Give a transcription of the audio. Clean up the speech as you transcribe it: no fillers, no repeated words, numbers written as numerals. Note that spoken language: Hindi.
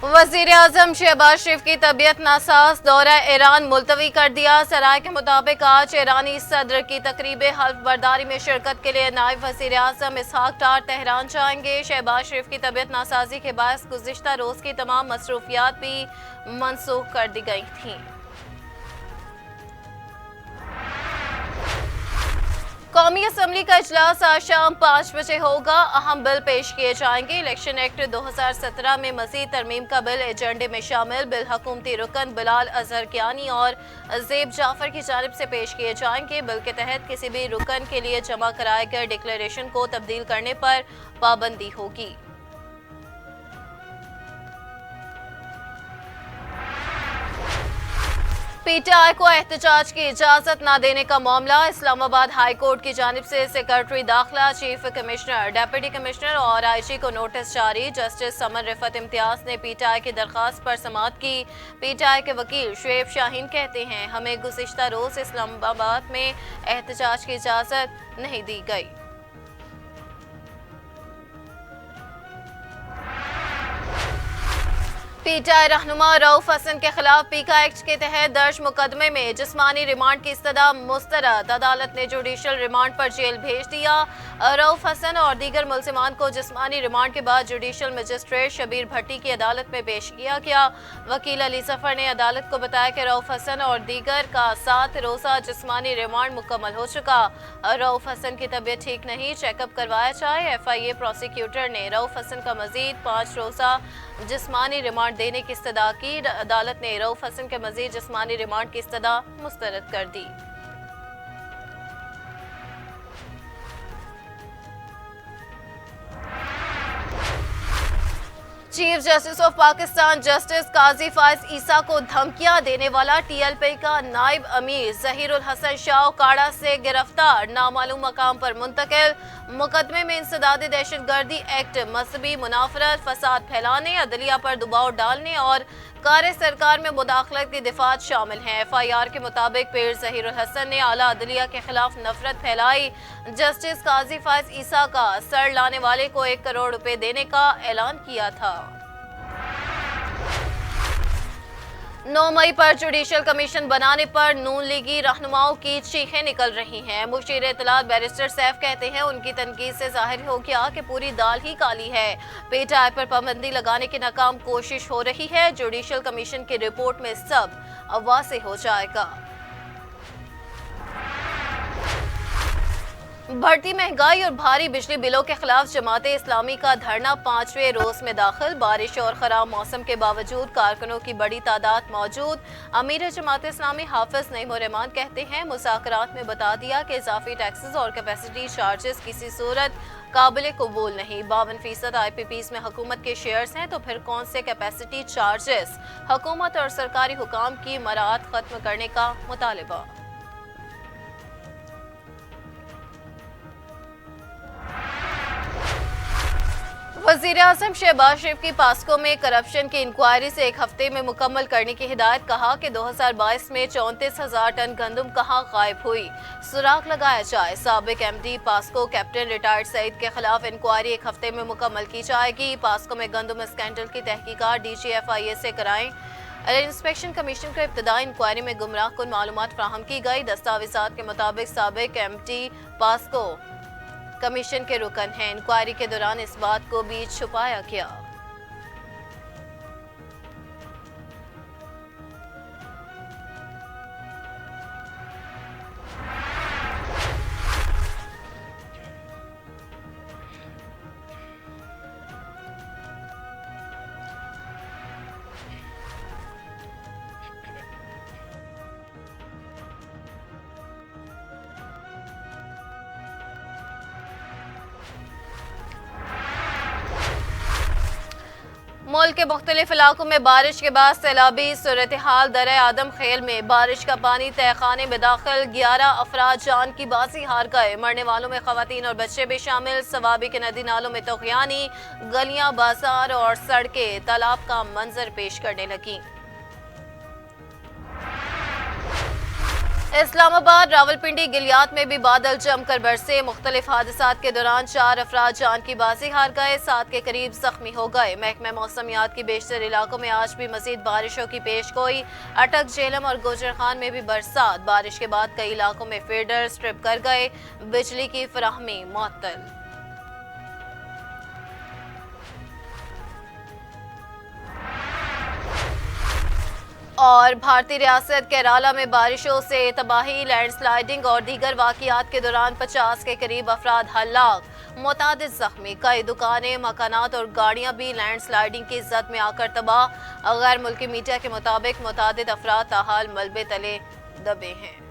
वज़ीर-ए-आज़म शहबाज शरीफ की तबीयत नासाज, दौरा ईरान मुलतवी कर दिया। सराय के मुताबिक आज ईरानी सदर की तकरीब हल्फ बर्दारी में शिरकत के लिए नायब वज़ीर-ए-आज़म इसहाक डार तेहरान जाएंगे। शहबाज शरीफ की तबीयत नासाजी के बायस गुज़िश्ता रोज़ की तमाम मसरूफियात भी मनसूख कर दी गई थी। कौमी असम्बली का इजलास आज शाम 5 बजे होगा। अहम बिल पेश किए जाएंगे। इलेक्शन एक्ट 2017 में मजीद तरमीम का बिल एजेंडे में शामिल। बिल हुकूमती रुकन बिलाल अजहर कियानी और ज़ेब जाफर की जानिब से पेश किए जाएंगे। बिल के तहत किसी भी रुकन के लिए जमा कराए गए डिक्लेरेशन को तब्दील करने पर पाबंदी होगी। पीटीआई को एहतजाज की इजाजत न देने का मामला। इस्लामाबाद हाई कोर्ट की जानिब से सेक्रेटरी दाखिला, चीफ कमिश्नर, डिप्टी कमिश्नर और आईजी को नोटिस जारी। जस्टिस समन रिफत इम्तियाज ने पीटीआई की दरखास्त पर समाअत की। पीटीआई के वकील शुएब शाहीन कहते हैं, हमें गुज़िश्ता रोज इस्लामाबाद में एहतजाज की इजाजत नहीं दी गई। पीटीआई रहनुमा रऊफ हसन के खिलाफ पीका एक्ट के तहत दर्ज मुकदमे में जिस्मानी रिमांड की इस्तदा मुस्तरद। अदालत ने जुडिशल रिमांड पर जेल भेज दिया। रऊफ हसन और दीगर मुलजिमान को जिस्मानी रिमांड के बाद जुडिशल मजिस्ट्रेट शबीर भट्टी की अदालत में पेश किया गया। वकील अली सफर ने अदालत को बताया कि रऊफ हसन और दीगर का 7 रोज़ा जिस्मानी रिमांड मुकम्मल हो चुका। रऊफ हसन की तबीयत ठीक नहीं, चेकअप करवाया जाए। FIA प्रोसिक्यूटर ने रऊफ हसन का मजीद 5 रोज़ा जिस्मानी रिमांड देने की इस्तदा की। अदालत ने रऊफ हसन के मजीद जिस्मानी रिमांड की इस्तदा मुस्तरद कर दी। Chief justice of Pakistan justice Qazi Faez Isa को धमकियां देने वाला TLP का नायब अमीर ज़हीरुल हसन शाह काड़ा से गिरफ्तार, नामालूम मकाम पर मुंतकिल। मुकदमे में इंसदादी दहशतगर्दी एक्ट, मजहबी मुनाफरत, फसाद फैलाने, अदलिया पर दबाव डालने और कार्य सरकार में मुदाखलत की दिफात शामिल हैं। FIR के मुताबिक पीर ज़हीरुल हसन ने आला अदलिया के खिलाफ नफरत फैलाई। जस्टिस काजी फायज ईसा का सर लाने वाले को 1 करोड़ रुपए देने का ऐलान किया था। 9 मई पर जुडिशल कमीशन बनाने पर नून लीगी रहनुमाओं की चीखें निकल रही हैं। मुशीर इत्तलात बैरिस्टर सैफ कहते हैं, उनकी तनकीद से जाहिर हो गया कि पूरी दाल ही काली है। पीटीआई पर पाबंदी लगाने की नाकाम कोशिश हो रही है। जुडिशल कमीशन की रिपोर्ट में सब वाज़ेह हो जाएगा। बढ़ती महंगाई और भारी बिजली बिलों के खिलाफ जमाते इस्लामी का धरना 5वें रोज में दाखिल। बारिश और खराब मौसम के बावजूद कारकुनों की बड़ी तादाद मौजूद। अमीर जमात इस्लामी हाफिज नईम रहमान कहते हैं, मुज़ाकरात में बता दिया कि इजाफी टैक्सेस और कैपेसिटी चार्जेस किसी सूरत काबिल कबूल नहीं। 52% IPPs में हुकूमत के शेयर्स हैं, तो फिर कौन से कैपेसिटी चार्जेस। हुकूमत और सरकारी हुकाम की मराहत खत्म करने का मुतालबा। वज़ीर-ए-आज़म शहबाज शरीफ की पास्को में करप्शन की इंक्वायरी से 1 हफ्ते में मुकम्मल करने की हिदायत। कहा कि 2022 में 34,000 टन गंदम कहाँ गायब हुई, सुराग लगाया जाए। साबिक MD पास्को कैप्टन रिटायर्ड सईद के खिलाफ इंक्वायरी 1 हफ्ते में मुकम्मल की जाएगी। पास्को में गंदम स्कैंडल की तहकीकात DG FIA से कराएं। इंस्पेक्शन कमीशन को इब्तदाई इंक्वायरी में गुमराह कुन मालूमात फ्राहम की गई। दस्तावेजात के मुताबिक साबिक MD पास्को कमीशन के रुकन हैं। इंक्वायरी के दौरान इस बात को भी छुपाया गया। मुल्क के मुख्तलिफ इलाकों में बारिश के बाद सैलाबी सूरत हाल। दरे आदम खेल में बारिश का पानी तहखाने में दाखिल, 11 अफराद जान की बाजी हार गए। मरने वालों में खवातीन और बच्चे भी शामिल। सवाबी के नदी नालों में तोगयानी, गलियां, बाजार और सड़कें तालाब का मंजर पेश करने लगी। इस्लामाबाद, रावलपिंडी, गिलियात में भी बादल जमकर बरसे। मुख्तलिफ हादसात के दौरान 4 अफराद जान की बाजी हार गए, 7 के करीब जख्मी हो गए। महकमा मौसमियात की बेशतर इलाकों में आज भी मजीद बारिशों की पेशगोई। अटक, झेलम और गुजरखान में भी बरसात। बारिश के बाद कई इलाकों में फीडर स्ट्रिप कर गए, बिजली की फराहमी मुअत्तल। और भारतीय रियासत केरला में बारिशों से तबाही, लैंडस्लाइडिंग और दीगर वाक़ियात के दौरान 50 के करीब अफराद हलाक, मुतादिद जख्मी। कई दुकानें, मकानात और गाड़ियां भी लैंडस्लाइडिंग की जद में आकर तबाह। गैर मुल्की मीडिया के मुताबिक मुतादिद अफराद ताहाल मलबे तले दबे हैं।